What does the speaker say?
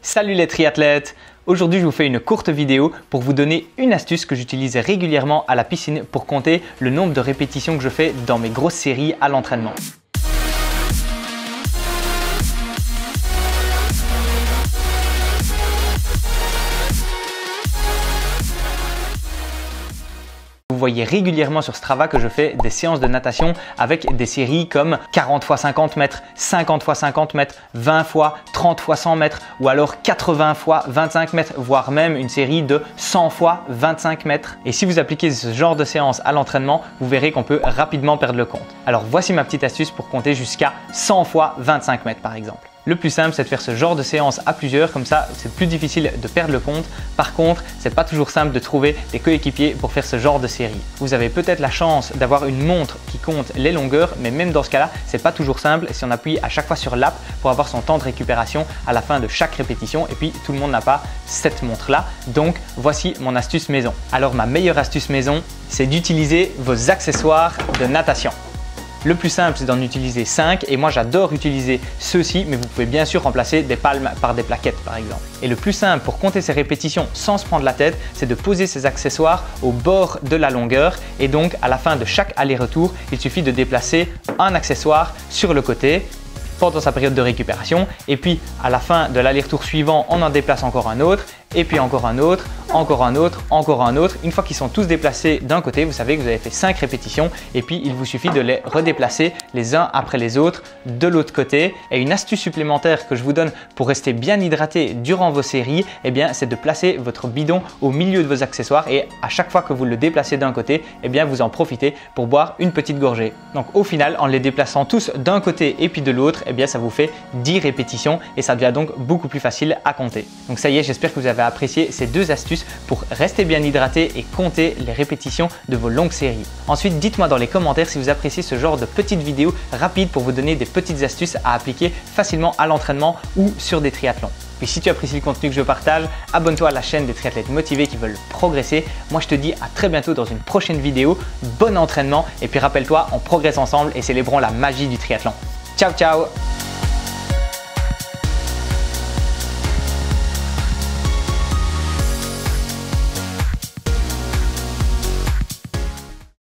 Salut les triathlètes! Aujourd'hui, je vous fais une courte vidéo pour vous donner une astuce que j'utilise régulièrement à la piscine pour compter le nombre de répétitions que je fais dans mes grosses séries à l'entraînement. Vous voyez régulièrement sur Strava que je fais des séances de natation avec des séries comme 40 x 50 mètres, 50 x 50 mètres, 20 fois 30 x 100 mètres ou alors 80 x 25 mètres, voire même une série de 100 x 25 mètres. Et si vous appliquez ce genre de séance à l'entraînement, vous verrez qu'on peut rapidement perdre le compte. Alors voici ma petite astuce pour compter jusqu'à 100 x 25 mètres par exemple. Le plus simple, c'est de faire ce genre de séance à plusieurs, comme ça c'est plus difficile de perdre le compte. Par contre, c'est pas toujours simple de trouver des coéquipiers pour faire ce genre de série. Vous avez peut-être la chance d'avoir une montre qui compte les longueurs, mais même dans ce cas-là, c'est pas toujours simple si on appuie à chaque fois sur l'app pour avoir son temps de récupération à la fin de chaque répétition. Et puis tout le monde n'a pas cette montre-là. Donc voici mon astuce maison. Alors ma meilleure astuce maison, c'est d'utiliser vos accessoires de natation. Le plus simple, c'est d'en utiliser 5 et moi j'adore utiliser ceux-ci, mais vous pouvez bien sûr remplacer des palmes par des plaquettes par exemple. Et le plus simple pour compter ces répétitions sans se prendre la tête, c'est de poser ces accessoires au bord de la longueur et donc à la fin de chaque aller-retour, il suffit de déplacer un accessoire sur le côté pendant sa période de récupération et puis à la fin de l'aller-retour suivant, on en déplace encore un autre et puis encore un autre, encore un autre, encore un autre. Une fois qu'ils sont tous déplacés d'un côté, vous savez que vous avez fait 5 répétitions et puis il vous suffit de les redéplacer les uns après les autres de l'autre côté. Et une astuce supplémentaire que je vous donne pour rester bien hydraté durant vos séries, eh bien, c'est de placer votre bidon au milieu de vos accessoires et à chaque fois que vous le déplacez d'un côté, eh bien, vous en profitez pour boire une petite gorgée. Donc au final, en les déplaçant tous d'un côté et puis de l'autre, eh bien, ça vous fait 10 répétitions et ça devient donc beaucoup plus facile à compter. Donc ça y est, j'espère que vous avez apprécié ces deux astuces pour rester bien hydraté et compter les répétitions de vos longues séries. Ensuite, dites-moi dans les commentaires si vous appréciez ce genre de petites vidéos rapides pour vous donner des petites astuces à appliquer facilement à l'entraînement ou sur des triathlons. Puis si tu apprécies le contenu que je partage, abonne-toi à la chaîne des triathlètes motivés qui veulent progresser. Moi, je te dis à très bientôt dans une prochaine vidéo. Bon entraînement et puis rappelle-toi, on progresse ensemble et célébrons la magie du triathlon. Ciao, ciao!